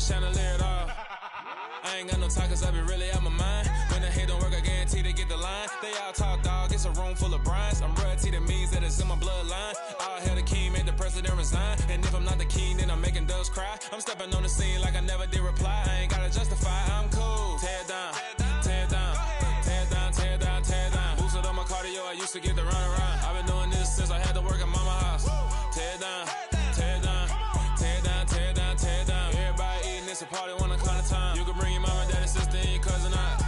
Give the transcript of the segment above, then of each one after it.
chandelier at all. I ain't got no time 'cause I be really out my mind. When the hate don't work, I guarantee they get the line. They all talk, dog, it's a room full of brines. I'm royalty, that means that it's in my bloodline. All hail the king, made the president resign. And if I'm not the king, then I'm making doves cry. I'm stepping on the scene like I never did reply. I ain't gotta justify, I'm cool. Tear down, tear down, tear down, tear down, tear down. Boosted on my cardio, I used to get the run around. I've been doing this since I had to work at mama house. Tear down, tear down, tear down, tear down, tear down. Everybody eating, it's a party, 1 o'clock of time. You can bring your mama, daddy, sister, and your cousin out.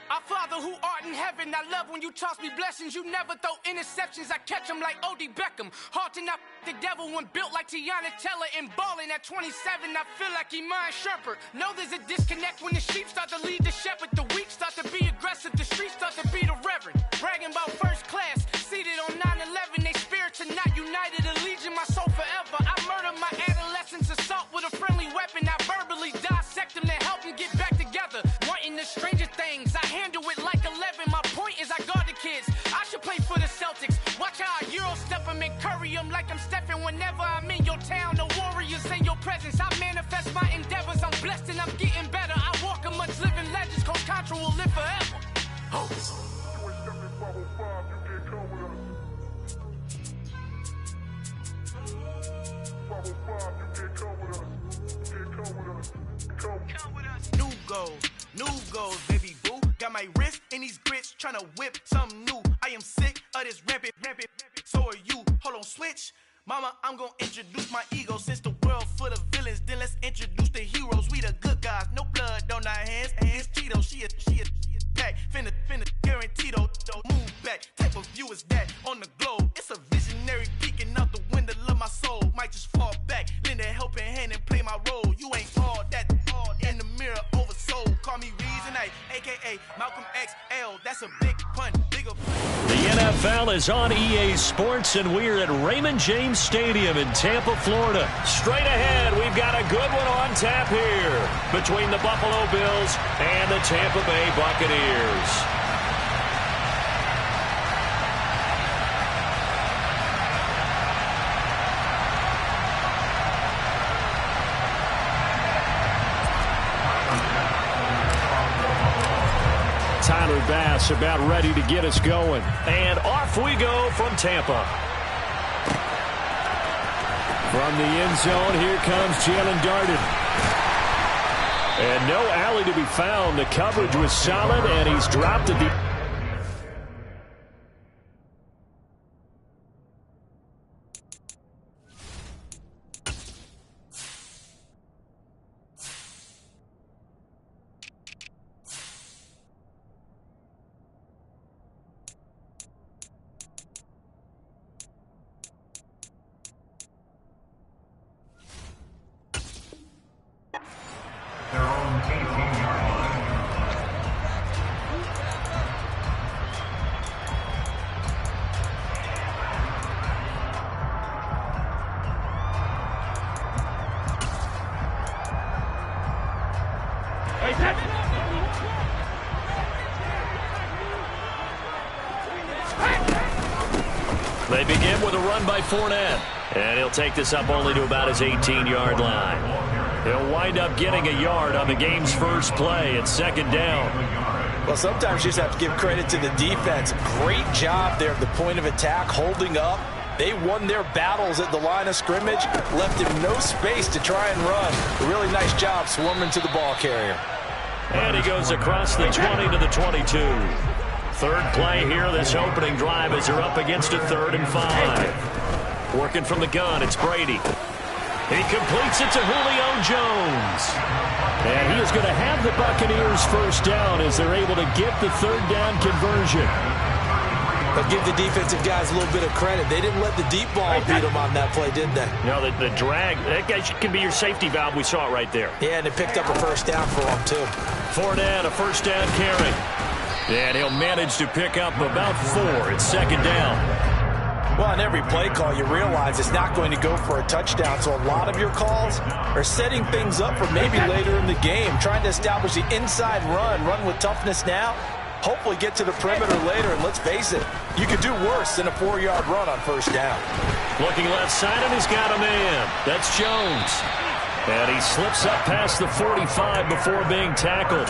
Our Father who art in heaven, I love when you toss me blessings. You never throw interceptions, I catch them like O.D. Beckham. Hard to not the devil when built like Tiana Teller and balling at 27. I feel like Iman Shumpert. Know there's a disconnect when the sheep start to lead the shepherd. The weak start to be aggressive, the streets start to be the reverend. Bragging about first class, seated on 9/11. They spirits are not united, a legion, my soul forever. I murder my adolescence, assault with a friendly weapon. I verbally dissect them to help them get back together. Wanting the stranger things, I handle it like 11. My point is I guard the kids. I should play for the Celtics. Watch how I Euro step them and curry them like I'm Stephen. Whenever I'm in your town, the Warriors in your presence. I manifest my endeavors. I'm blessed and I'm getting better. I walk amongst living legends. Coach Contra will live forever. Oh. New goals, baby boo. Got my wrist in these grits, tryna whip something new. I am sick of this rampant. So are you. Hold on, switch. Mama, I'm gonna introduce my ego. Since the world full of villains, then let's introduce the heroes. We the good guys, no blood on our hands. Hands Tito, she a pack. Finna guarantee though. Move back. Type of view is that on the globe. It's a visionary peeking out the window of my soul. Might just fall back, lend a helping hand and play my role. You ain't all that in the mirror oversold. Call me Reasonite, aka Malcolm XL. That's a big pun, bigger pun. The NFL is on EA Sports, and we're at Raymond James Stadium in Tampa, Florida. Straight ahead, we've got a good one on tap here between the Buffalo Bills and the Tampa Bay Buccaneers. Tyler Bass about ready to get us going. And off we go from Tampa. From the end zone, here comes Jalen Darden. And no alley to be found. The coverage was solid, and he's dropped at the... They begin with a run by Fournette. And he'll take this up only to about his 18-yard line. He'll wind up getting a yard on the game's first play at second down. Well, sometimes you just have to give credit to the defense. Great job there at the point of attack, holding up. They won their battles at the line of scrimmage, left him no space to try and run. A really nice job swarming to the ball carrier. And he goes across the 20 to the 22. Third play here, this opening drive as they're up against a 3rd and 5. Working from the gun, it's Brady. He completes it to Julio Jones. And he is going to have the Buccaneers first down as they're able to get the 3rd down conversion. But give the defensive guys a little bit of credit. They didn't let the deep ball beat them on that play, did they? No, the drag, that guy can be your safety valve. We saw it right there. Yeah, and it picked up a first down for them, too. Fournette, a first down carry. And he'll manage to pick up about 4. It's 2nd down. Well, on every play call, you realize it's not going to go for a touchdown, so a lot of your calls are setting things up for maybe later in the game, trying to establish the inside run with toughness now, hopefully get to the perimeter later, and let's face it, you could do worse than a 4-yard run on first down. Looking left side, and he's got a man. That's Jones. And he slips up past the 45 before being tackled.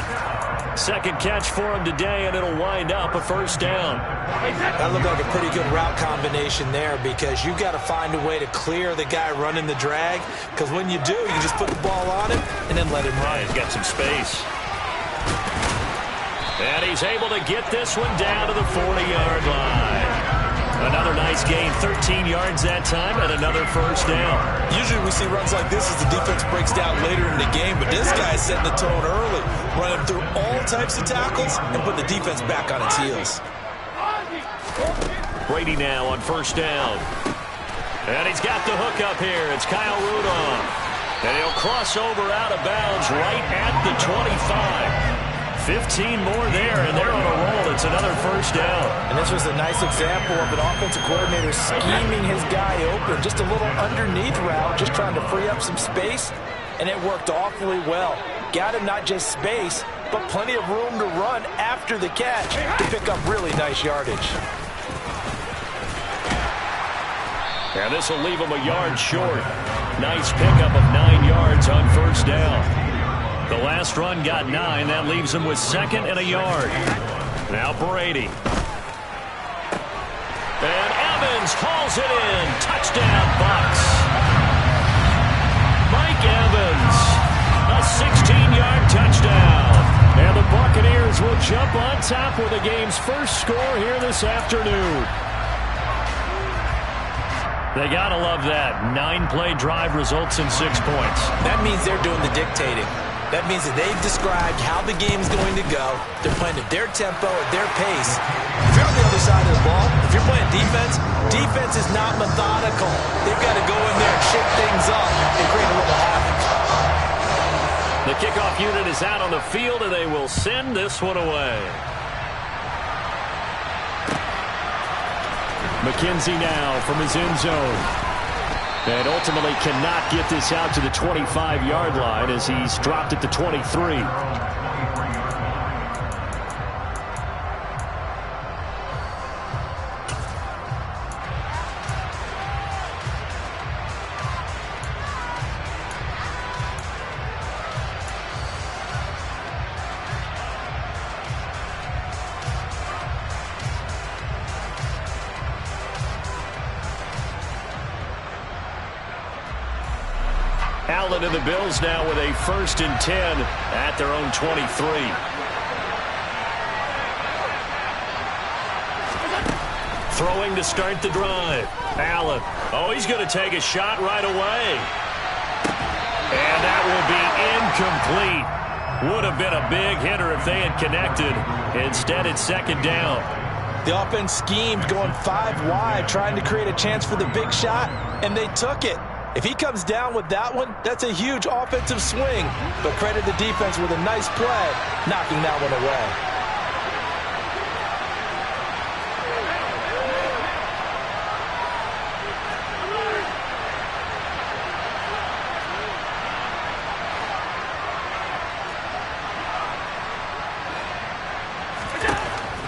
Second catch for him today, and it'll wind up a first down. That looked like a pretty good route combination there because you've got to find a way to clear the guy running the drag, because when you do, you just put the ball on him and then let him run. He's got some space. And he's able to get this one down to the 40-yard line. Another nice gain, 13 yards that time, and another first down. Usually we see runs like this as the defense breaks down later in the game, but this guy's setting the tone early, running through all types of tackles and putting the defense back on its heels. Brady now on first down. And he's got the hook up here. It's Kyle Rudolph. And he'll cross over out of bounds right at the 25. 15 more there, and they're on a roll. It's another first down. And this was a nice example of an offensive coordinator scheming his guy open. Just a little underneath route, just trying to free up some space, and it worked awfully well. Got him not just space, but plenty of room to run after the catch to pick up really nice yardage. And this will leave him a yard short. Nice pickup of 9 yards on first down. The last run got 9. That leaves him with 2nd and a yard. Now Brady. And Evans hauls it in. Touchdown, Bucs. Mike Evans. A 16-yard touchdown. And the Buccaneers will jump on top with the game's first score here this afternoon. They gotta love that. 9-play drive results in 6 points. That means they're doing the dictating. That means that they've described how the game's going to go. They're playing at their tempo, at their pace. If you're on the other side of the ball, if you're playing defense, defense is not methodical. They've got to go in there and shake things up and create a little havoc. The kickoff unit is out on the field, and they will send this one away. McKenzie now from his end zone. And ultimately cannot get this out to the 25-yard line as he's dropped at the 23. Allen and the Bills now with a 1st and 10 at their own 23. Throwing to start the drive. Allen. Oh, he's going to take a shot right away. And that will be incomplete. Would have been a big hitter if they had connected. Instead, it's 2nd down. The offense schemed going 5 wide, trying to create a chance for the big shot, and they took it. If he comes down with that one, that's a huge offensive swing. But credit the defense with a nice play, knocking that one away.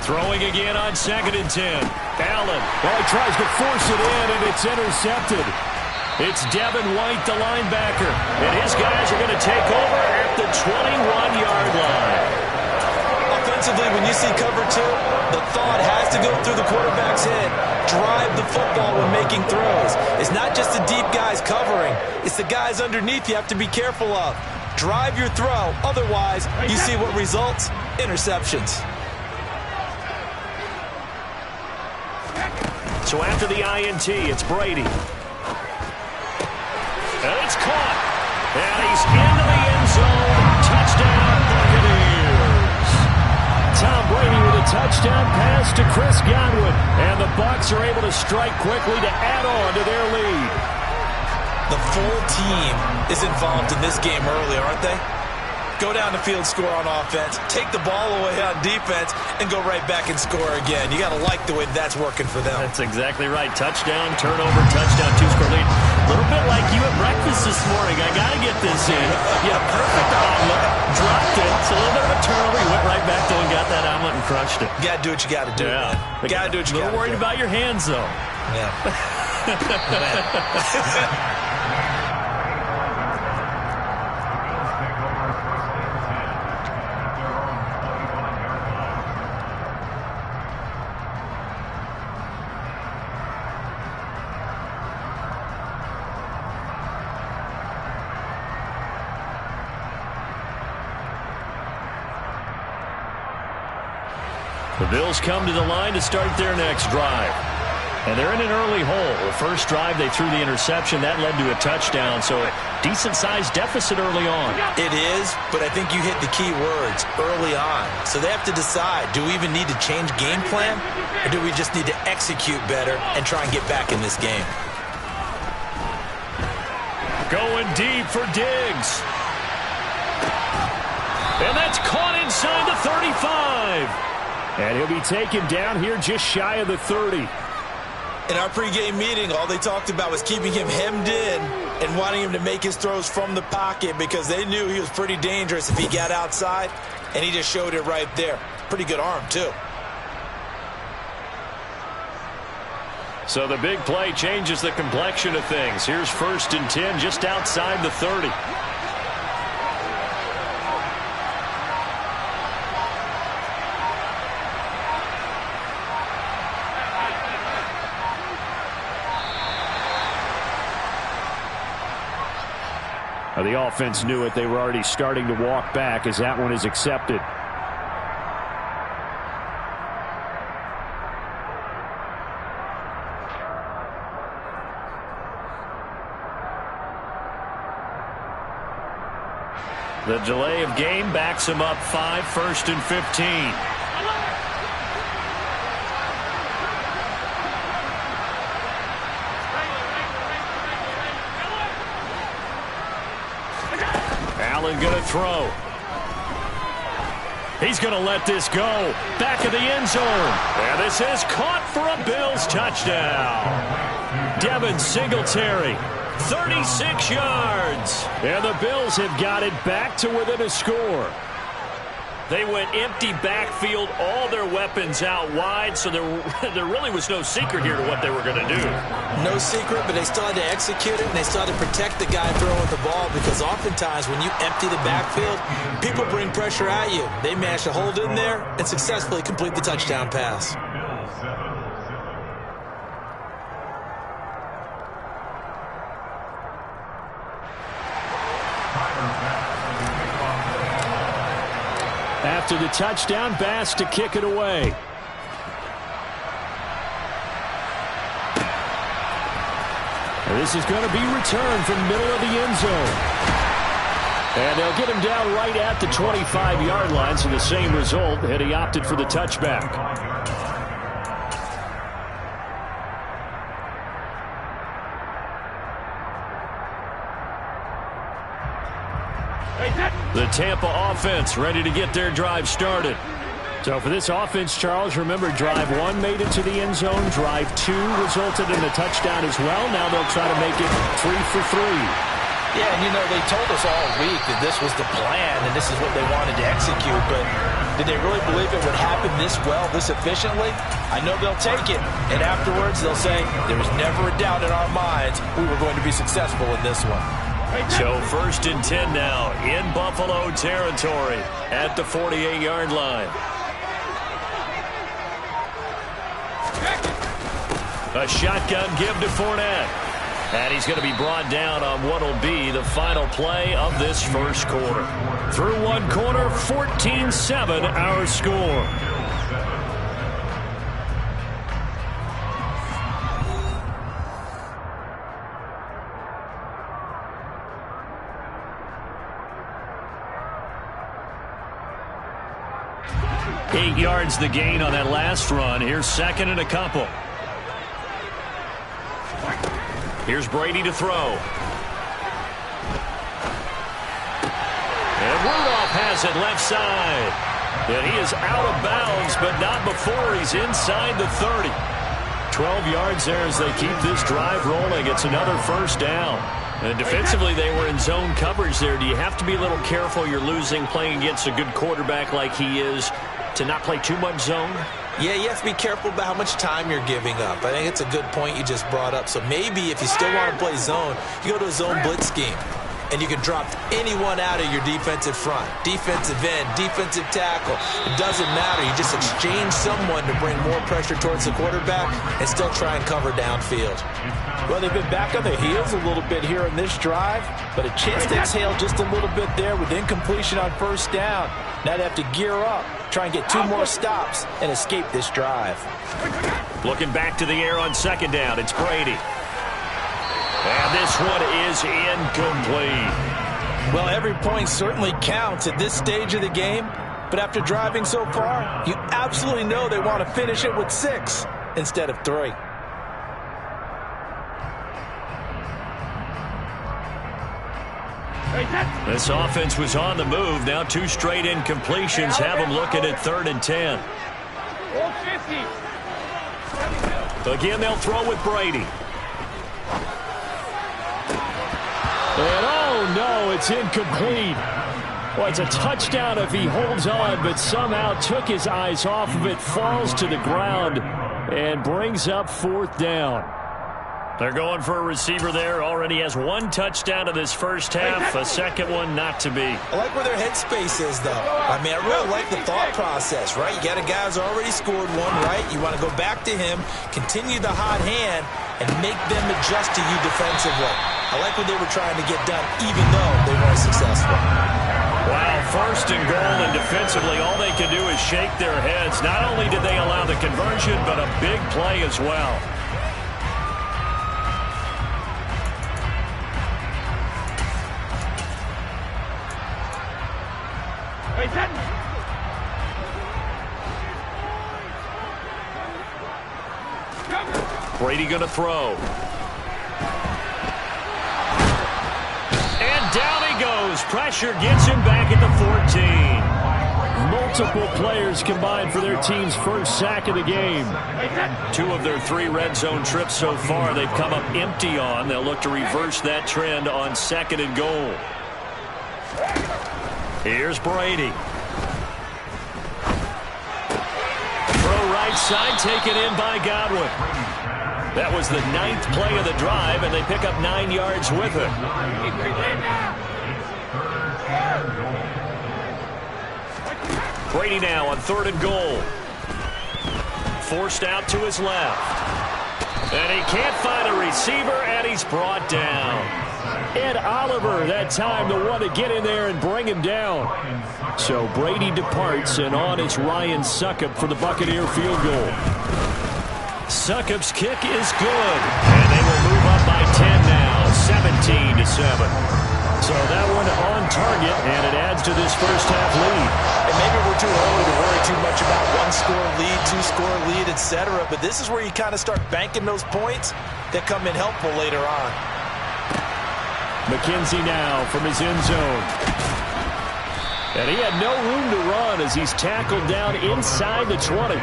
Throwing again on 2nd and 10. Allen. Well, he tries to force it in, and it's intercepted. It's Devin White, the linebacker. And his guys are going to take over at the 21-yard line. I'll tell Offensively, when you see cover 2, the thought has to go through the quarterback's head. Drive the football when making throws. It's not just the deep guys covering. It's the guys underneath you have to be careful of. Drive your throw. Otherwise, you see what results? Interceptions. So after the INT, it's Brady. And it's caught. And he's into the end zone. Touchdown, Buccaneers. Tom Brady with a touchdown pass to Chris Godwin. And the Bucs are able to strike quickly to add on to their lead. The full team is involved in this game early, aren't they? Go down the field, score on offense, take the ball away on defense, and go right back and score again. You got to like the way that's working for them. That's exactly right. Touchdown, turnover, touchdown, 2-score lead. A little bit like you at breakfast this morning. I got to get this in. Yeah, perfect omelet. Dropped it. It's a little bit of a turnover. You went right back though and got that omelet and crushed it. You got to do what you got to do. Yeah. You got to do what you got to do. A little worried about your hands, though. Yeah. The Bills come to the line to start their next drive. And they're in an early hole. The first drive, they threw the interception. That led to a touchdown, so decent-sized deficit early on. It is, but I think you hit the key words, early on. So they have to decide, do we even need to change game plan, or do we just need to execute better and try and get back in this game? Going deep for Diggs. And that's caught inside the 35. And he'll be taken down here just shy of the 30. In our pregame meeting, all they talked about was keeping him hemmed in and wanting him to make his throws from the pocket because they knew he was pretty dangerous if he got outside, and he just showed it right there. Pretty good arm, too. So the big play changes the complexion of things. Here's 1st and 10 just outside the 30. The offense knew it. They were already starting to walk back as that one is accepted. The delay of game backs him up 5, 1st and 15. Allen going to throw. He's going to let this go. Back of the end zone. And this is caught for a Bills touchdown. Devin Singletary, 36 yards. And the Bills have got it back to within a score. They went empty backfield, all their weapons out wide, so there really was no secret here to what they were going to do. No secret, but they still had to execute it, and they still had to protect the guy throwing the ball because oftentimes when you empty the backfield, people bring pressure at you. They managed to hold in there and successfully complete the touchdown pass. After the touchdown, Bass to kick it away. And this is going to be returned from the middle of the end zone. And they'll get him down right at the 25-yard line, so the same result, and he opted for the touchback. The Tampa offense ready to get their drive started. So for this offense, Charles, remember drive 1 made it to the end zone. Drive 2 resulted in a touchdown as well. Now they'll try to make it 3 for 3. Yeah, and you know, they told us all week that this was the plan and this is what they wanted to execute, but did they really believe it would happen this well, this efficiently? I know they'll take it, and afterwards they'll say, there was never a doubt in our minds we were going to be successful in this one. So 1st and 10 now in Buffalo territory at the 48-yard line. A shotgun give to Fournette. And he's going to be brought down on what will be the final play of this first quarter. Through one quarter, 14-7 our score. Eight yards the gain on that last run. Here's second and a couple. Here's Brady to throw. And Rudolph has it left side. And he is out of bounds, but not before he's inside the 30. 12 yards there as they keep this drive rolling. It's another first down. And defensively, they were in zone coverage there. Do you have to be a little careful? You're losing playing against a good quarterback like he is to not play too much zone? Yeah, you have to be careful about how much time you're giving up. I think it's a good point you just brought up. So maybe if you still want to play zone, you go to a zone blitz scheme. And you can drop anyone out of your defensive front. Defensive end, defensive tackle. It doesn't matter. You just exchange someone to bring more pressure towards the quarterback and still try and cover downfield. Well, they've been back on their heels a little bit here in this drive, but a chance to exhale just a little bit there with incompletion on first down. Now they have to gear up, try and get two more stops, and escape this drive. Looking back to the air on second down, it's Brady. And this one is incomplete. Well, every point certainly counts at this stage of the game, but after driving so far, you absolutely know they want to finish it with 6 instead of 3. This offense was on the move. Now 2 straight incompletions have them looking at 3rd and 10. Again, they'll throw with Brady. And oh no, it's incomplete. Well, it's a touchdown if he holds on, but somehow took his eyes off of it, falls to the ground, and brings up 4th down. They're going for a receiver there. Already has 1 touchdown in this first half. A second one not to be. I like where their headspace is, though. I mean, I really like the thought process, right? You got a guy who's already scored 1, right? You want to go back to him, continue the hot hand, and make them adjust to you defensively. I like what they were trying to get done, even though they weren't successful. Wow, 1st and goal, and defensively, all they can do is shake their heads. Not only did they allow the conversion, but a big play as well. Brady going to throw. And down he goes. Pressure gets him back at the 14. Multiple players combined for their team's first sack of the game. 2 of their 3 red zone trips so far they've come up empty on. They'll look to reverse that trend on 2nd and goal. Here's Brady. Throw right side, taken in by Godwin. That was the 9th play of the drive, and they pick up 9 yards with it. Brady now on 3rd and goal. Forced out to his left. And he can't find a receiver, and he's brought down. Ed Oliver, that time, the one to get in there and bring him down. So Brady departs, and on is Ryan Succop for the Buccaneer field goal. Succop's kick is good, and they will move up by 10 now, 17-7. So that one on target, and it adds to this first half lead. And maybe we're too early to worry too much about 1-score lead, 2-score lead, etc. But this is where you kind of start banking those points that come in helpful later on. McKenzie now from his end zone. And he had no room to run as he's tackled down inside the 20.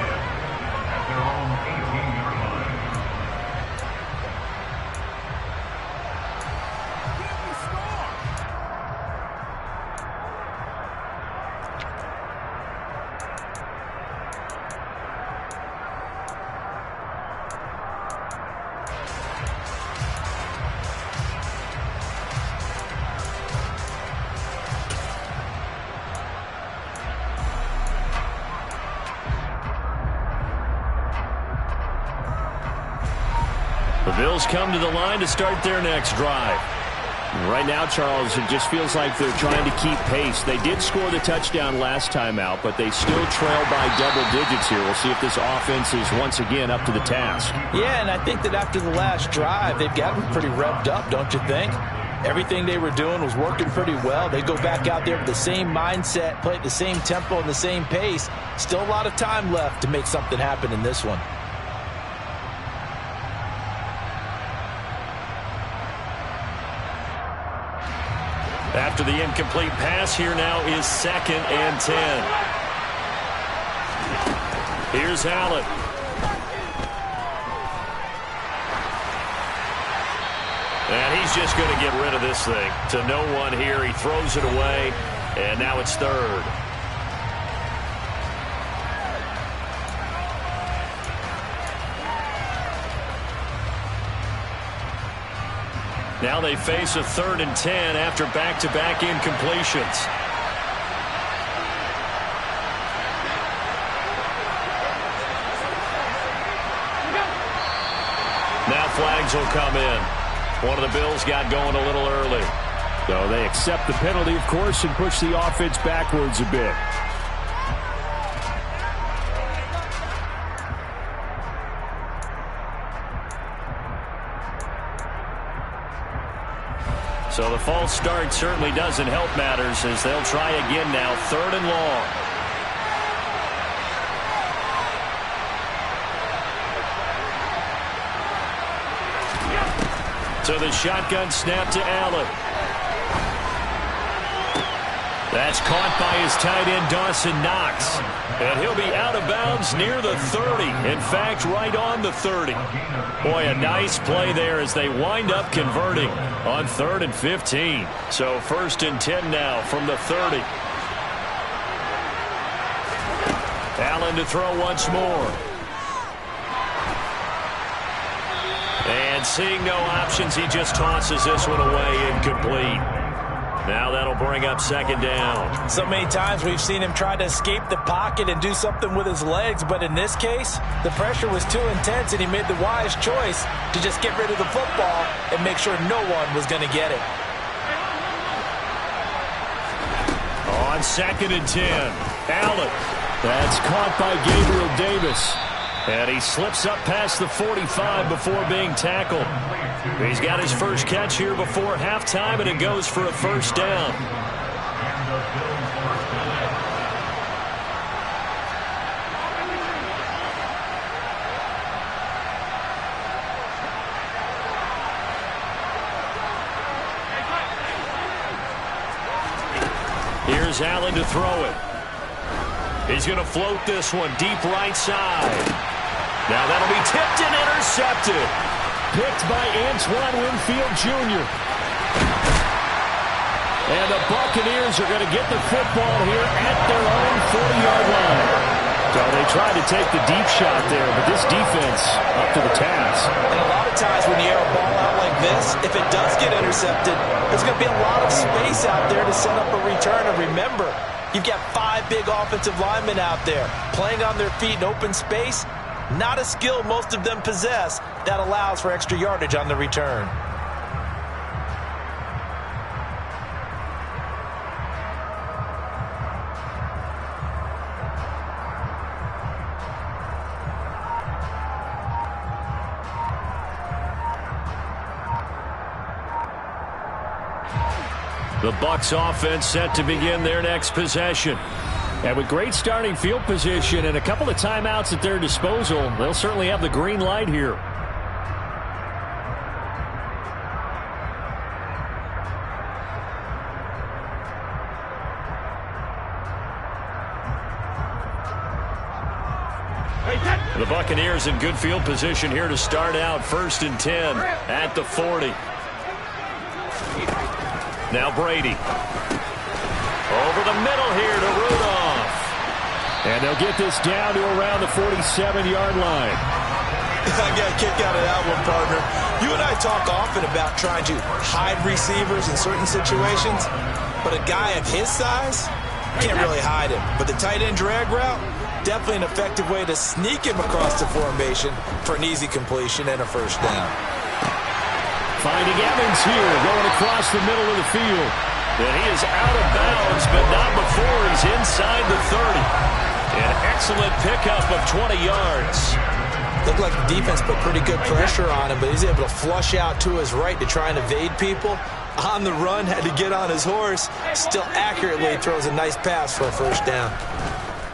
The Bills come to the line to start their next drive. Right now, Charles, it just feels like they're trying to keep pace. They did score the touchdown last time out, but they still trail by double digits here. We'll see if this offense is once again up to the task. Yeah, and I think that after the last drive, they've gotten pretty revved up, don't you think? Everything they were doing was working pretty well. They go back out there with the same mindset, play at the same tempo and the same pace. Still a lot of time left to make something happen in this one. After the incomplete pass, here now is 2nd and 10. Here's Allen. And he's just going to get rid of this thing to no one here. He throws it away, and now it's 3rd. Now they face a 3rd and 10 after back-to-back incompletions. Now flags will come in. One of the Bills got going a little early. So they accept the penalty, of course, and push the offense backwards a bit. So the false start certainly doesn't help matters as they'll try again now, 3rd and long. So the shotgun snap to Allen. That's caught by his tight end, Dawson Knox. And he'll be out of bounds near the 30. In fact, right on the 30. Boy, a nice play there as they wind up converting on 3rd and 15. So 1st and 10 now from the 30. Allen to throw once more. And seeing no options, he just tosses this one away, incomplete. Now that'll bring up 2nd down. So many times we've seen him try to escape the pocket and do something with his legs, but in this case, the pressure was too intense and he made the wise choice to just get rid of the football and make sure no one was going to get it. On 2nd and 10, Allen. That's caught by Gabriel Davis. And he slips up past the 45 before being tackled. He's got his first catch here before halftime, and it goes for a 1st down. Here's Allen to throw it. He's going to float this one deep right side. Now that'll be tipped and intercepted. Picked by Antoine Winfield Jr. And the Buccaneers are going to get the football here at their own 40-yard line. So they tried to take the deep shot there, but this defense up to the task. And a lot of times when you air a ball out like this, if it does get intercepted, there's going to be a lot of space out there to set up a return. And remember, you've got 5 big offensive linemen out there playing on their feet in open space. Not a skill most of them possess that allows for extra yardage on the return. The Bucs offense set to begin their next possession. And with great starting field position and a couple of timeouts at their disposal, they'll certainly have the green light here. The Buccaneers in good field position here to start out. 1st and 10 at the 40. Now Brady. Over the middle here to Rudolph. And they'll get this down to around the 47-yard line. I got a kick out of that one, partner. You and I talk often about trying to hide receivers in certain situations, but a guy of his size can't really hide him. But the tight end drag route, Definitely an effective way to sneak him across the formation for an easy completion and a first down. Finding Evans here, going across the middle of the field. And he is out of bounds, but not before he's inside the 30. An excellent pickup of 20 yards. Looked like the defense put pretty good pressure on him, but he's able to flush out to his right to try and evade people. On the run, had to get on his horse. Still accurately throws a nice pass for a first down.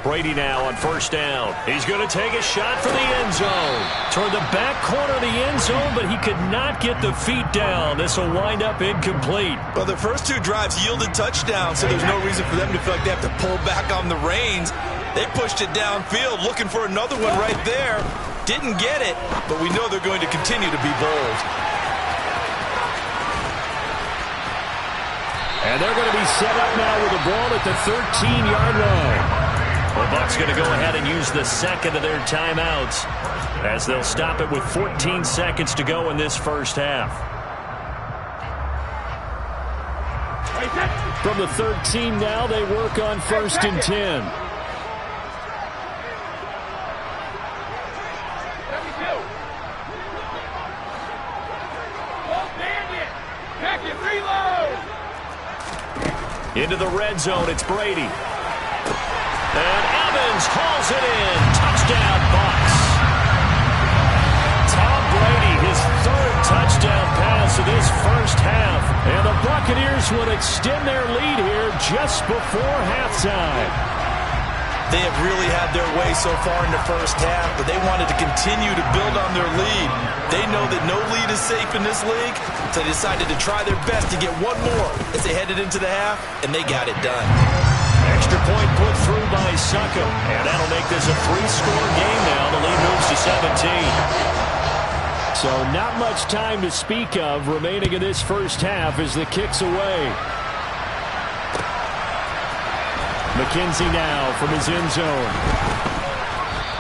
Brady now on first down. He's going to take a shot for the end zone. Toward the back corner of the end zone, but he could not get the feet down. This will wind up incomplete. Well, the first two drives yielded touchdowns, so there's no reason for them to feel like they have to pull back on the reins. They pushed it downfield, looking for another one right there. Didn't get it, but we know they're going to continue to be bold. And they're going to be set up now with the ball at the 13-yard line. The Bucs going to go ahead and use the second of their timeouts as they'll stop it with 14 seconds to go in this first half. From the 13 now, they work on first and 10. Into the red zone, it's Brady. And Evans hauls it in. Touchdown, Bucs. Tom Brady, his third touchdown pass of this first half. And the Buccaneers would extend their lead here just before halftime. They have really had their way so far in the first half, but they wanted to continue to build on their lead. They know that no lead is safe in this league, so they decided to try their best to get one more as they headed into the half, and they got it done. Extra point put through by Succo, and that'll make this a three-score game now. The lead moves to 17. So not much time to speak of remaining in this first half as the kick's away. McKenzie now from his end zone.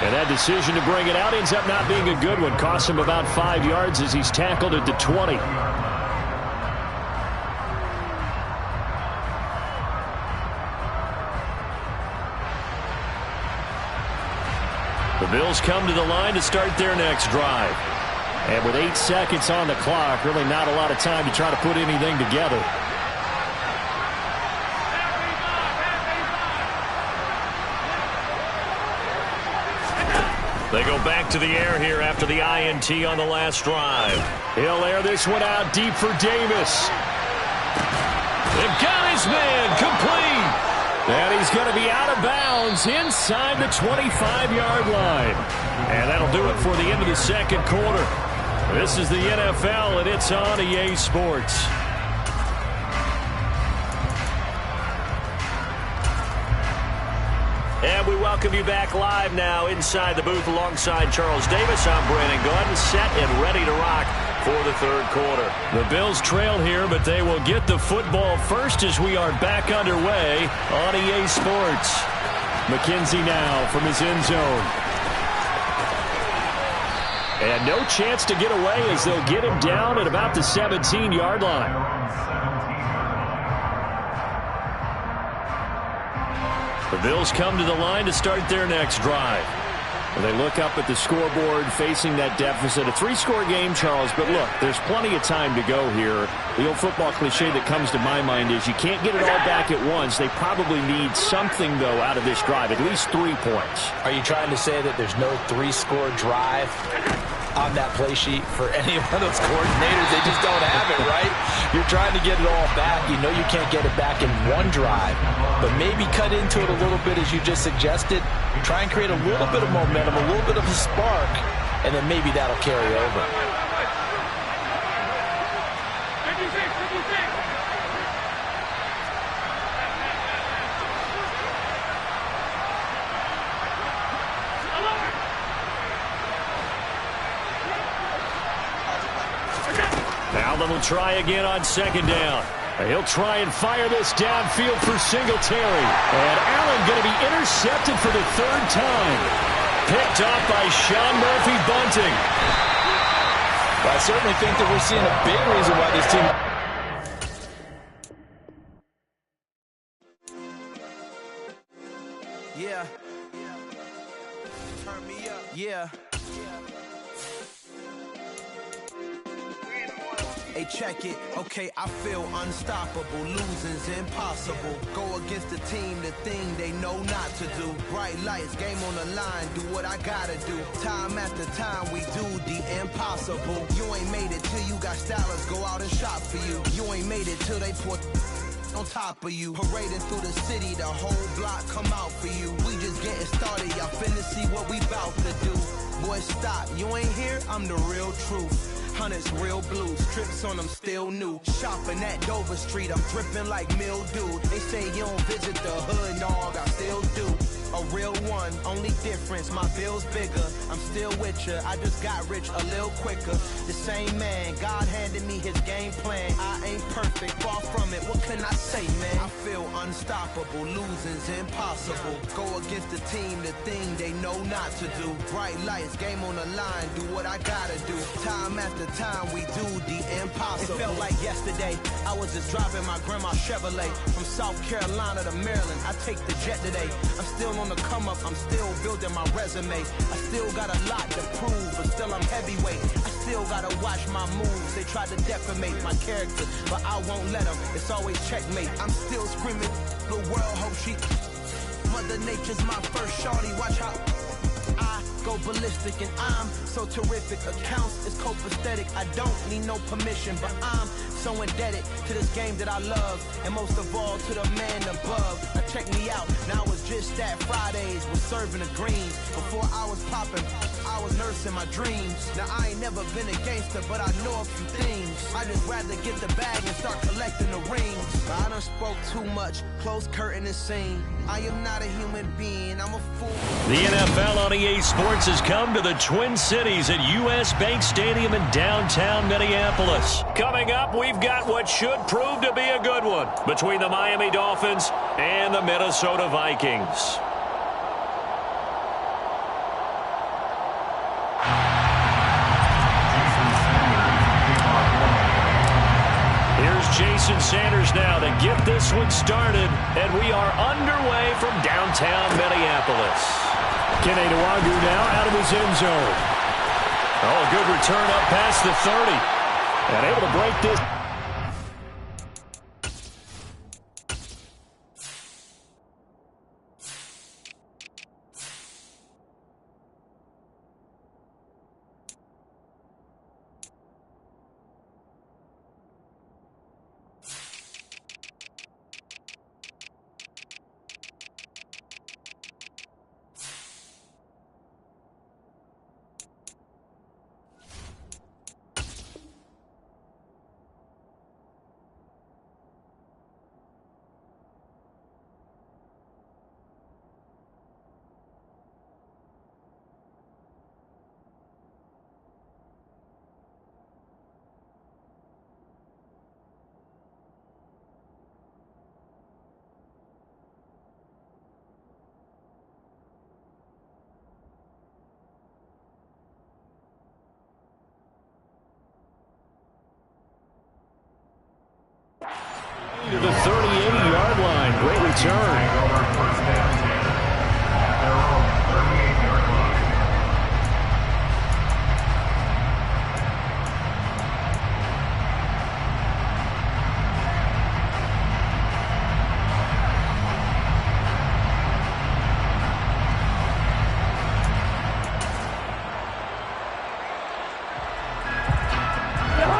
And that decision to bring it out ends up not being a good one. Costs him about 5 yards as he's tackled at the 20. The Bills come to the line to start their next drive. And with 8 seconds on the clock, really not a lot of time to try to put anything together. They go back to the air here after the INT on the last drive. He'll air this one out deep for Davis. They've got his man complete. And he's going to be out of bounds inside the 25-yard line. And that'll do it for the end of the second quarter. This is the NFL, and it's on EA Sports. And we welcome you back live now inside the booth alongside Charles Davis. I'm Brandon Gaudin, set and ready to rock for the third quarter. The Bills trail here, but they will get the football first as we are back underway on EA Sports. McKenzie now from his end zone. And no chance to get away as they'll get him down at about the 17-yard line. The Bills come to the line to start their next drive. And they look up at the scoreboard facing that deficit. A three-score game, Charles, but look, there's plenty of time to go here. The old football cliche that comes to my mind is you can't get it all back at once. They probably need something, though, out of this drive, at least 3 points. Are you trying to say that there's no three-score drive on that play sheet for any one of those coordinators? They just don't have it, right? You're trying to get it all back. You know you can't get it back in one drive, but maybe cut into it a little bit as you just suggested. Try and create a little bit of momentum, a little bit of a spark, and then maybe that'll carry over. Allen will try again on second down. He'll try and fire this downfield for Singletary. And Allen going to be intercepted for the third time. Picked off by Sean Murphy-Bunting. Well, I certainly think that we're seeing a big reason why this team... Yeah. Hey, check it. Okay, I feel unstoppable. Losing's impossible. Go against the team, the thing they know not to do. Bright lights, game on the line. Do what I gotta do. Time after time, we do the impossible. You ain't made it till you got stylers go out and shop for you. You ain't made it till they put on top of you. Parading through the city, the whole block come out for you. We just getting started, y'all finna see what we bout to do. Boy, stop, you ain't here, I'm the real truth. Hunters, real blues, trips on them still new. Shopping at Dover Street, I'm dripping like mildew. They say you don't visit the hood, dog, I still do. A real one, only difference, my bill's bigger. I'm still with ya, I just got rich a little quicker. The same man, God handed me his game plan. I ain't perfect, far from it, what can I say, man? I feel unstoppable, losing's impossible. Go against the team, the thing they know not to do. Bright lights, game on the line, do what I gotta do. Time after time, we do the impossible. It felt like yesterday, I was just driving my grandma's Chevrolet. From South Carolina to Maryland, I take the jet today. I'm still on the come up, I'm still building my resume. I still got a lot to prove, but still I'm heavyweight. I still gotta watch my moves. They tried to defamate my character, but I won't let them. It's always checkmate. I'm still screaming, the world hope she. Mother Nature's my first shorty. Watch how I go ballistic, and I'm so terrific. Accounts is copacetic. I don't need no permission, but I'm so indebted to this game that I love, and most of all to the man above. Now check me out, now it's just that Fridays was serving the greens. Before I was popping, I was nursing my dreams. Now I ain't never been a gangster, but I know a few things. I just rather get the bag and start collecting the rings. But I done spoke too much, close curtain and scene. I am not a human being, I'm a fool. The NFL on EA Sports has come to the Twin Cities at US Bank Stadium in downtown Minneapolis. Coming up, we've got what should prove to be a good one between the Miami Dolphins and the Minnesota Vikings. Here's Jason Sanders now to get this one started, and we are underway from downtown Minneapolis. Kene Nwangwu now out of his end zone. Oh, a good return up past the 30. And able to break this. To the 38-yard line. Great return.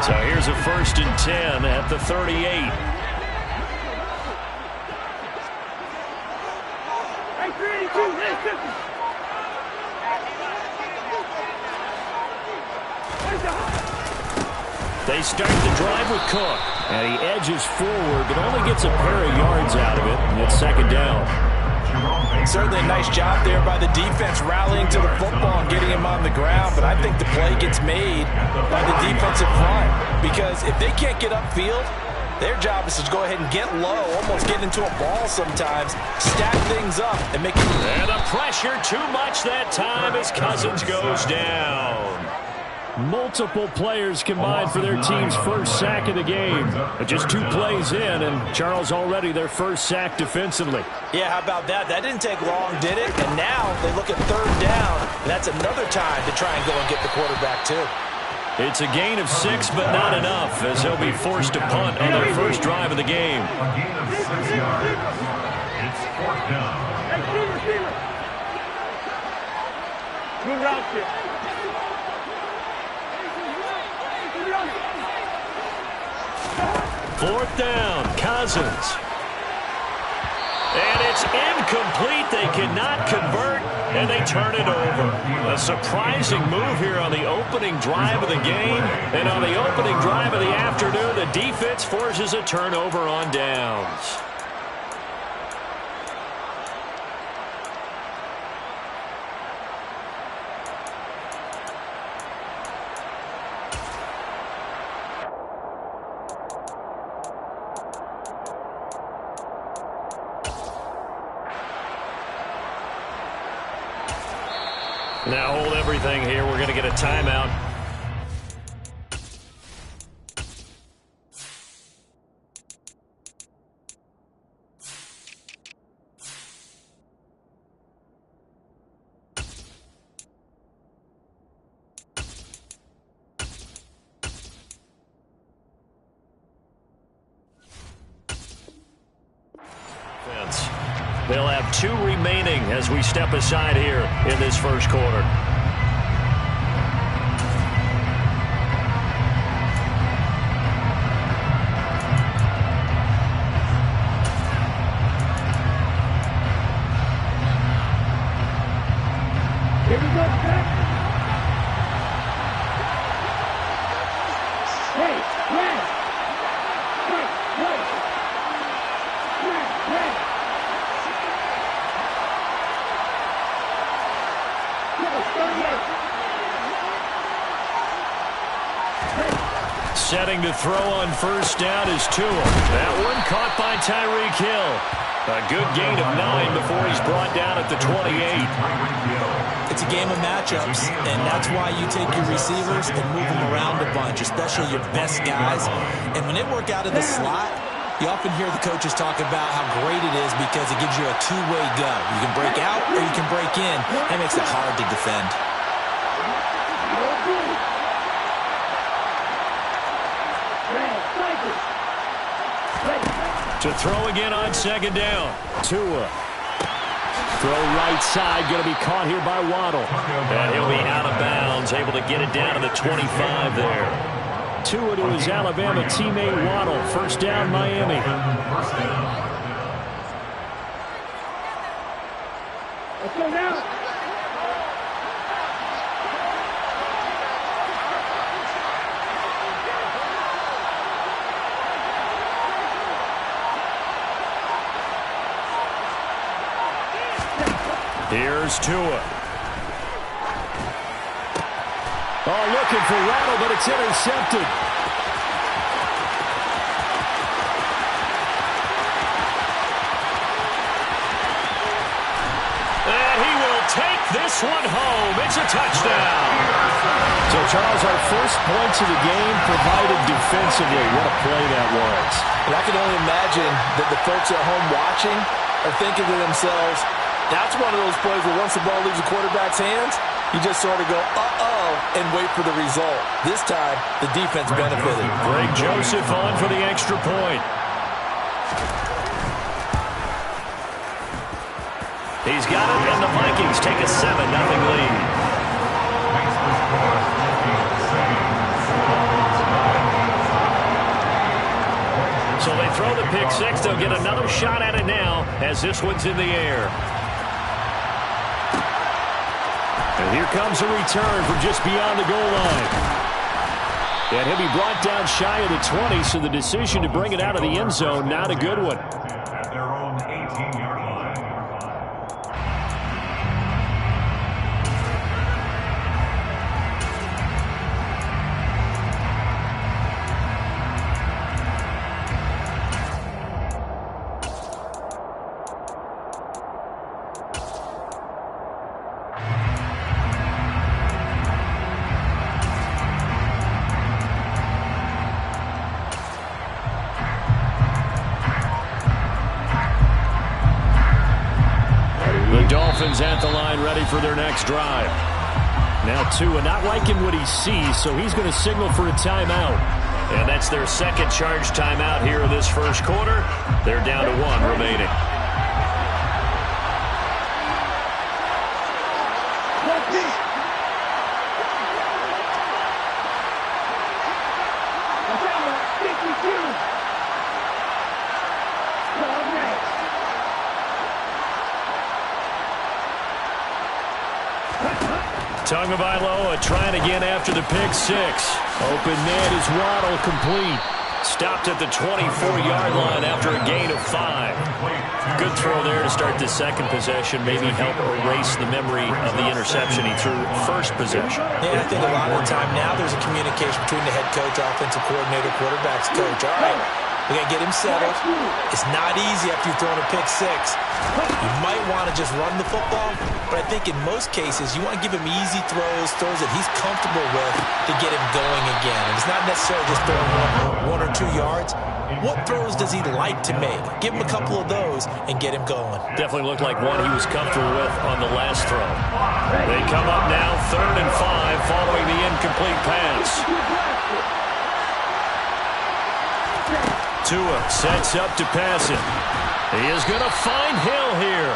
So here's a 1st and 10 at the 38. They start the drive with Cook, and he edges forward, but only gets a pair of yards out of it, and it's 2nd down. Certainly a nice job there by the defense rallying to the football and getting him on the ground, but I think the play gets made by the defensive front, because if they can't get upfield, their job is to go ahead and get low, almost get into a ball sometimes, stack things up, and make it. And the pressure too much that time as Cousins goes down. Multiple players combined for their team's first sack of the game. But just 2 plays in, and Charles already their first sack defensively. Yeah, how about that? That didn't take long, did it? And now they look at 3rd down, and that's another time to try and go and get the quarterback, too. It's a gain of 6, but not enough, as they'll be forced to punt on their first drive of the game. A gain of 6 yards. It's 4th down. Good route here. 4th down, Cousins. And it's incomplete. They cannot convert, and they turn it over. A surprising move here on the opening drive of the game. And on the opening drive of the afternoon, the defense forces a turnover on downs. Now hold everything here. We're going to get a timeout. They'll have 2 remaining as we step aside here in this first quarter. Here we go, Jack. Hey, man. Setting to throw on first down is Tua. That one caught by Tyreek Hill. A good gain of 9 before he's brought down at the 28. It's a game of matchups, and that's why you take your receivers and move them around a bunch, especially your best guys. And when they work out of the slot, you often hear the coaches talk about how great it is because it gives you a 2-way go. You can break out or you can break in. That makes it hard to defend. To throw again on second down. Tua. Throw right side, going to be caught here by Waddle. And he'll be out of bounds, able to get it down to the 25 there. Tua to his Alabama teammate Waddle. First down, Miami. Let's go now. Here's Tua. Oh, looking for Waddle, but it's intercepted. And he will take this one home. It's a touchdown. So, Charles, our first points of the game provided defensively. What a play that was. And I can only imagine that the folks at home watching are thinking to themselves, that's one of those plays where once the ball leaves the quarterback's hands, you just sort of go, uh-oh, and wait for the result. This time, the defense benefited. Greg Joseph on for the extra point. He's got it, and the Vikings take a 7-0 lead. So they throw the pick six. They'll get another shot at it now as this one's in the air. And here comes a return from just beyond the goal line. And he'll be brought down shy of the 20, so the decision to bring it out of the end zone, not a good one. At their own 18-yard line. for their next drive. Now Tua not liking what he sees, so he's going to signal for a timeout. And that's their second charge timeout here in this first quarter. They're down to 1 remaining. Tagovailoa trying again after the pick six. Open man is Waddle, complete. Stopped at the 24-yard line after a gain of 5. Good throw there to start the second possession. Maybe help erase the memory of the interception he threw first possession. Yeah, I think a lot of the time now there's a communication between the head coach, offensive coordinator, quarterback's coach. All right, we got to get him settled. It's not easy after you've thrown a pick six. You might want to just run the football, but I think in most cases you want to give him easy throws that he's comfortable with to get him going again. And it's not necessarily just throwing 1 or 2 yards. What throws does he like to make? Give him a couple of those and get him going. Definitely looked like one he was comfortable with on the last throw. They come up now 3rd and 5 following the incomplete pass. Tua sets up to pass it. He is going to find Hill here.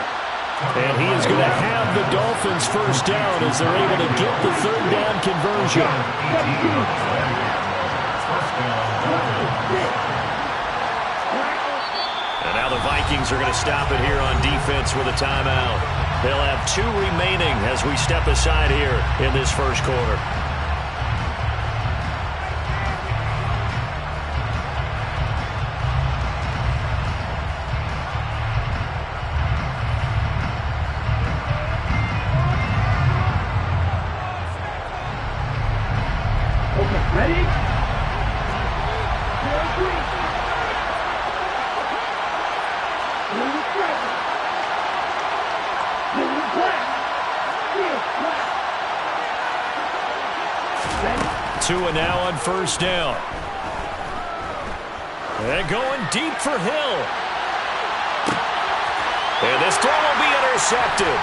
And he is going to have the Dolphins first down as they're able to get the 3rd down conversion. And now the Vikings are going to stop it here on defense with a timeout. They'll have 2 remaining as we step aside here in this first quarter. Tua now on first down. And going deep for Hill. And this throw will be intercepted.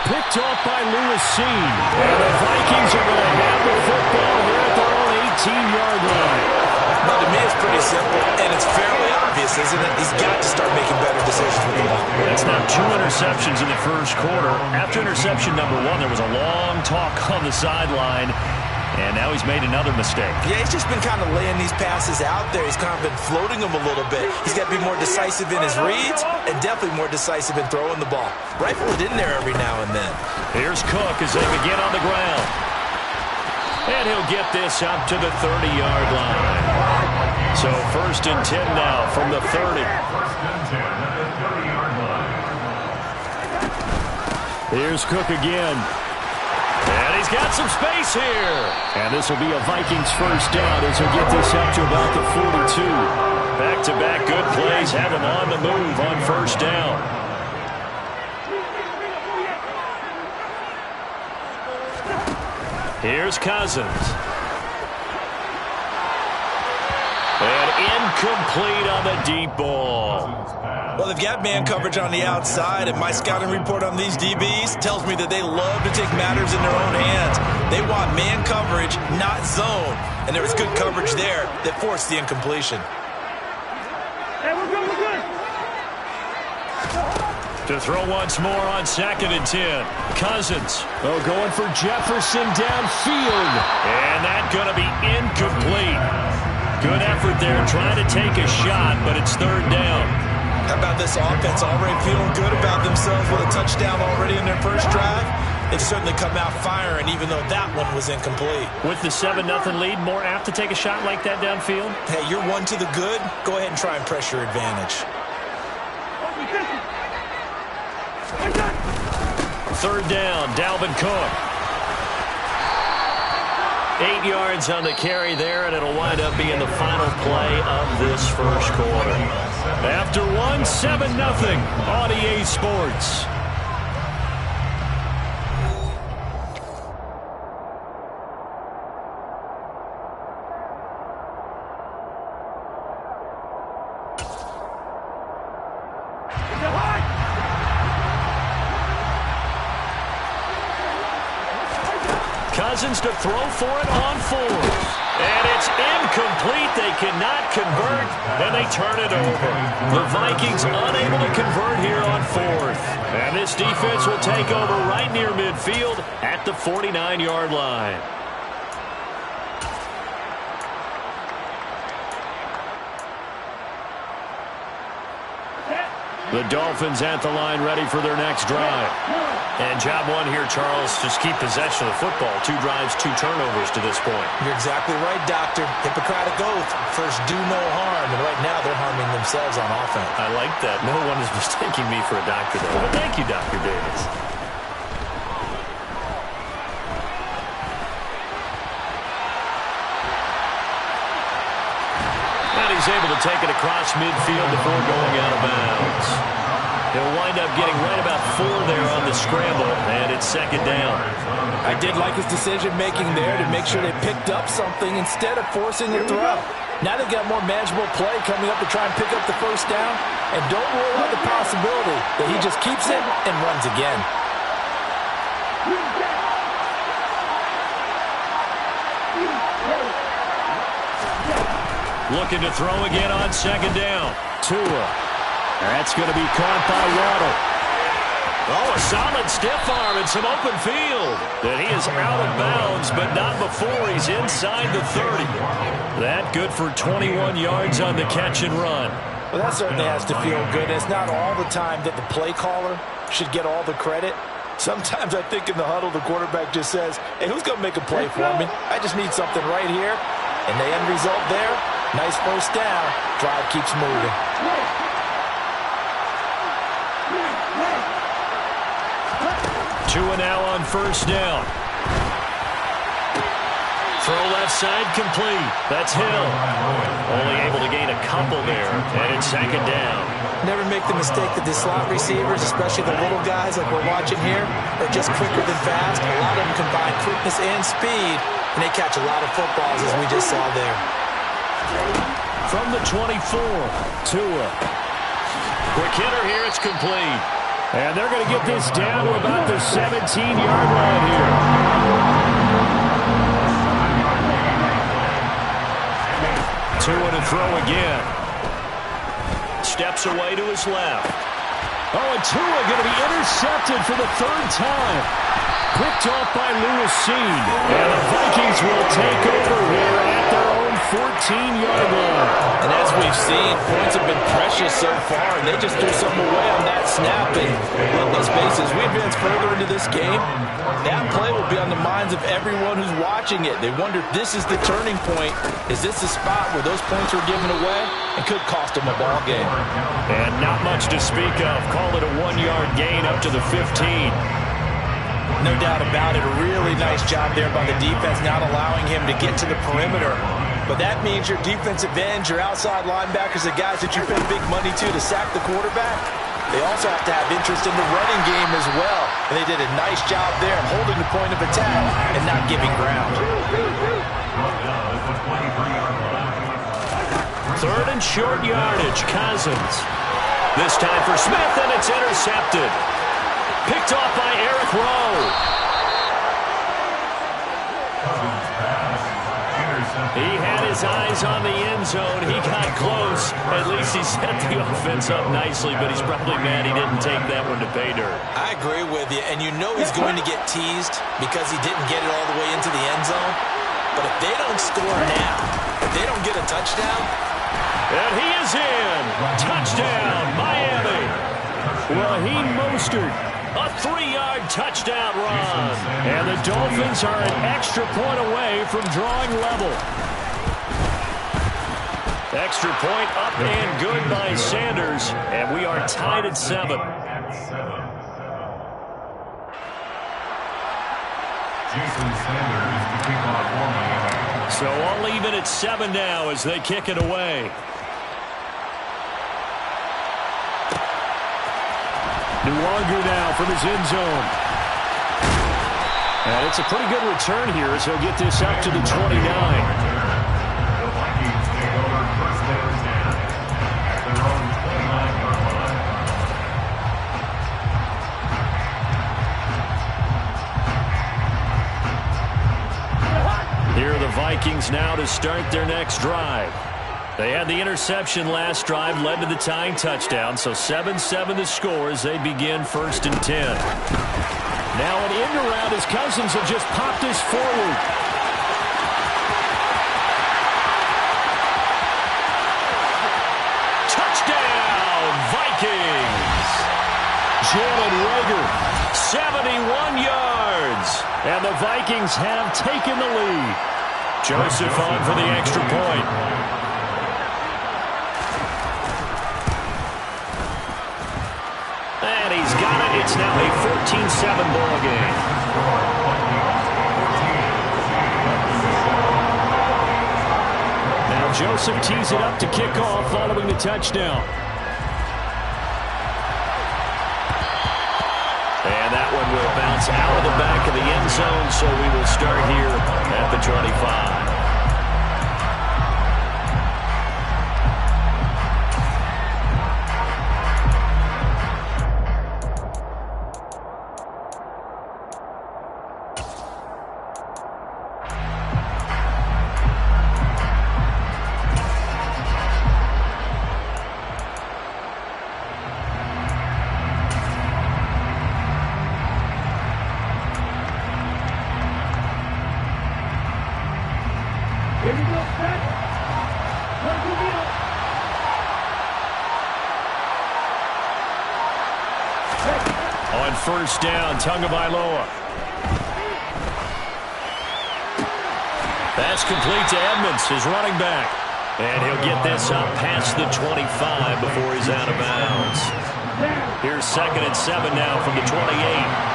Picked off by Lewis Cine. And the Vikings are going to have the football here at their own 18-yard line. Now, to me, it's pretty simple, and it's fairly obvious, isn't it? He's got to start making better decisions with the ball. That's now 2 interceptions in the first quarter. After interception number 1, there was a long talk on the sideline. And now he's made another mistake. Yeah, he's just been kind of laying these passes out there. He's kind of been floating them a little bit. He's got to be more decisive in his reads and definitely more decisive in throwing the ball. Rifle it in there every now and then. Here's Cook as they begin on the ground. And he'll get this up to the 30-yard line. So 1st and 10 now from the 30. Here's Cook again. And he's got some space here. And this will be a Vikings first down as he'll get this up to about the 42. Back-to-back good plays have him on the move on first down. Here's Cousins. And incomplete on the deep ball. Well, they've got man coverage on the outside, and my scouting report on these DBs tells me that they love to take matters in their own hands. They want man coverage, not zone. And there was good coverage there that forced the incompletion. Hey, we're good, we're good. To throw once more on 2nd and 10. Cousins. Oh, going for Jefferson downfield. And that's going to be incomplete. Good effort there trying to take a shot, but it's 3rd down. How about this offense already feeling good about themselves with a touchdown already in their first drive? They've certainly come out firing, even though that one was incomplete. With the 7-0 lead, more apt to take a shot like that downfield? Hey, you're 1 to the good. Go ahead and try and press your advantage. 3rd down, Dalvin Cook. 8 yards on the carry there, and it'll wind up being the final play of this first quarter. After 1, 7-0 on EA Sports. Cousins to throw for it on 4th. And it's incomplete. They cannot convert, and they turn it over. The Vikings unable to convert here on 4th. And this defense will take over right near midfield at the 49-yard line. The Dolphins at the line ready for their next drive. And job one here, Charles, just keep possession of the football. 2 drives, 2 turnovers to this point. You're exactly right, Doctor. Hippocratic oath. First, do no harm. And right now, they're harming themselves on offense. I like that. No one is mistaking me for a doctor, though. But thank you, Dr. Davis. And he's able to take it across midfield before going out of bounds. He'll wind up getting right about 4 there on the scramble, and it's 2nd down. I did like his decision-making there to make sure they picked up something instead of forcing the throw. Now they've got more manageable play coming up to try and pick up the 1st down, and don't rule out the possibility that he just keeps it and runs again. Looking to throw again on 2nd down. Tua. That's going to be caught by Waddle. Oh, a solid stiff arm and some open field. And he is out of bounds, but not before he's inside the 30. That good for 21 yards on the catch and run. Well, that certainly has to feel good. It's not all the time that the play caller should get all the credit. Sometimes I think in the huddle, the quarterback just says, hey, who's going to make a play for me? I just need something right here. And the end result there, nice 1st down. Drive keeps moving. Tua now on 1st down. Throw left side complete. That's Hill. Only able to gain a couple there, and it's 2nd down. Never make the mistake that the slot receivers, especially the little guys like we're watching here, are just quicker than fast. A lot of them combine quickness and speed, and they catch a lot of footballs, as we just saw there. From the 24, Tua. Quick hitter here, it's complete. And they're going to get this down to about the 17-yard line here. Tua to throw again. Steps away to his left. Oh, and Tua going to be intercepted for the 3rd time. Picked off by Lewis Cine. And the Vikings will take over here at their own 14-yard line. And as we've seen, points have been precious so far, and they just threw something away on that snap. And let's face it, as we advance further into this game, that play will be on the minds of everyone who's watching it. They wonder if this is the turning point. Is this the spot where those points were given away and could cost them a ball game? And not much to speak of. Call it a 1-yard gain up to the 15. No doubt about it. A really nice job there by the defense, not allowing him to get to the perimeter. But that means your defensive ends, your outside linebackers, the guys that you pay big money to sack the quarterback, they also have to have interest in the running game as well. And they did a nice job there of holding the point of attack and not giving ground. 3rd and short yardage, Cousins. This time for Smith, and it's intercepted. Picked off by Eric Rowe. He had his eyes on the end zone. He got close. At least he set the offense up nicely, but he's probably mad he didn't take that one to pay dirt. I agree with you, and you know he's going to get teased because he didn't get it all the way into the end zone. But if they don't score now, if they don't get a touchdown. And he is in. Touchdown, Miami. Raheem Mostert. A 3-yard touchdown run. And the Dolphins are an extra point away from drawing level. Extra point up and good by Sanders. And we are tied at 7. So all even at 7 now as they kick it away. Nwangu now from his end zone. And it's a pretty good return here as he'll get this up to the 29. Vikings now to start their next drive. They had the interception last drive, led to the tying touchdown, so 7-7 the score as they begin 1st and 10. Now an end around as Cousins have just popped this forward. Touchdown, Vikings! Jalen Reagor, 71 yards. And the Vikings have taken the lead. Joseph on for the extra point. And he's got it. It's now a 14-7 ball game. Now Joseph tees it up to kick off following the touchdown. And that one will bounce out of the back of the end zone, so we will start here at the 25. On first down, Tagovailoa. That's complete to Edmonds, his running back. And he'll get this up past the 25 before he's out of bounds. Here's 2nd and 7 now from the 28.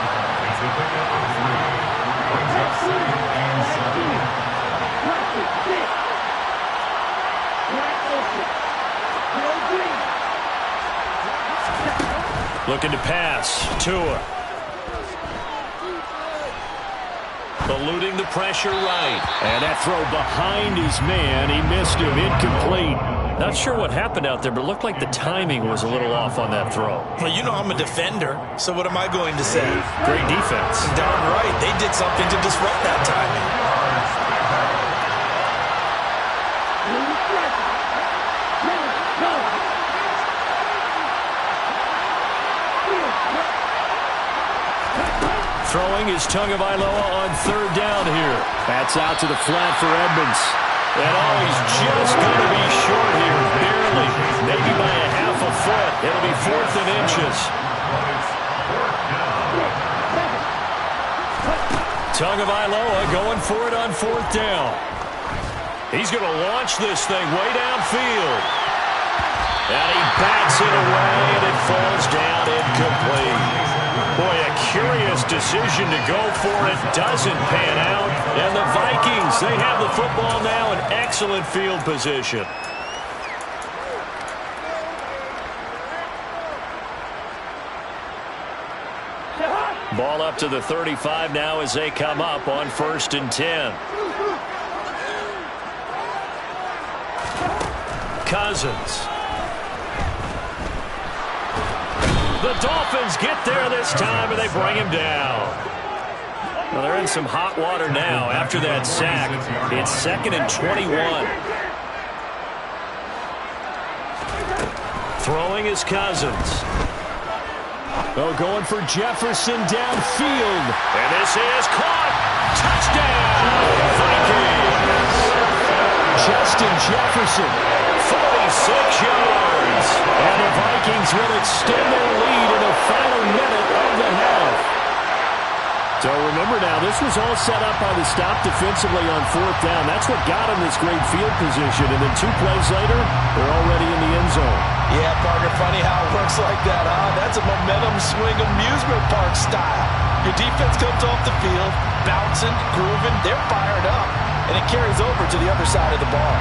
Looking to pass. Tua. Eluding the pressure right. And that throw behind his man. He missed him. Incomplete. Not sure what happened out there, but it looked like the timing was a little off on that throw. Well, you know I'm a defender, so what am I going to say? Great defense. Darn right. They did something to disrupt that timing. Throwing is Tagovailoa on 3rd down here. That's out to the flat for Edmonds. And he's just going to be short here, barely. Maybe by a half a foot. It'll be 4th and inches. Tagovailoa going for it on 4th down. He's going to launch this thing way downfield. And he bats it away, and it falls down incomplete. Boy, a curious decision to go for it. Doesn't pan out. And the Vikings, they have the football now in excellent field position. Ball up to the 35 now as they come up on 1st and 10. Cousins. The Dolphins get there this time, and they bring him down. Well, they're in some hot water now after that sack. It's 2nd and 21. Throwing is Cousins. Oh, going for Jefferson downfield. And this is caught. Touchdown, Vikings. Justin Jefferson, 46 yards. And the Vikings will extend their lead in the final minute of the half. So remember now, this was all set up by the stop defensively on 4th down. That's what got them this great field position. And then 2 plays later, they're already in the end zone. Yeah, partner, funny how it works like that, huh? That's a momentum swing amusement park style. Your defense comes off the field, bouncing, grooving, they're fired up, and it carries over to the other side of the ball.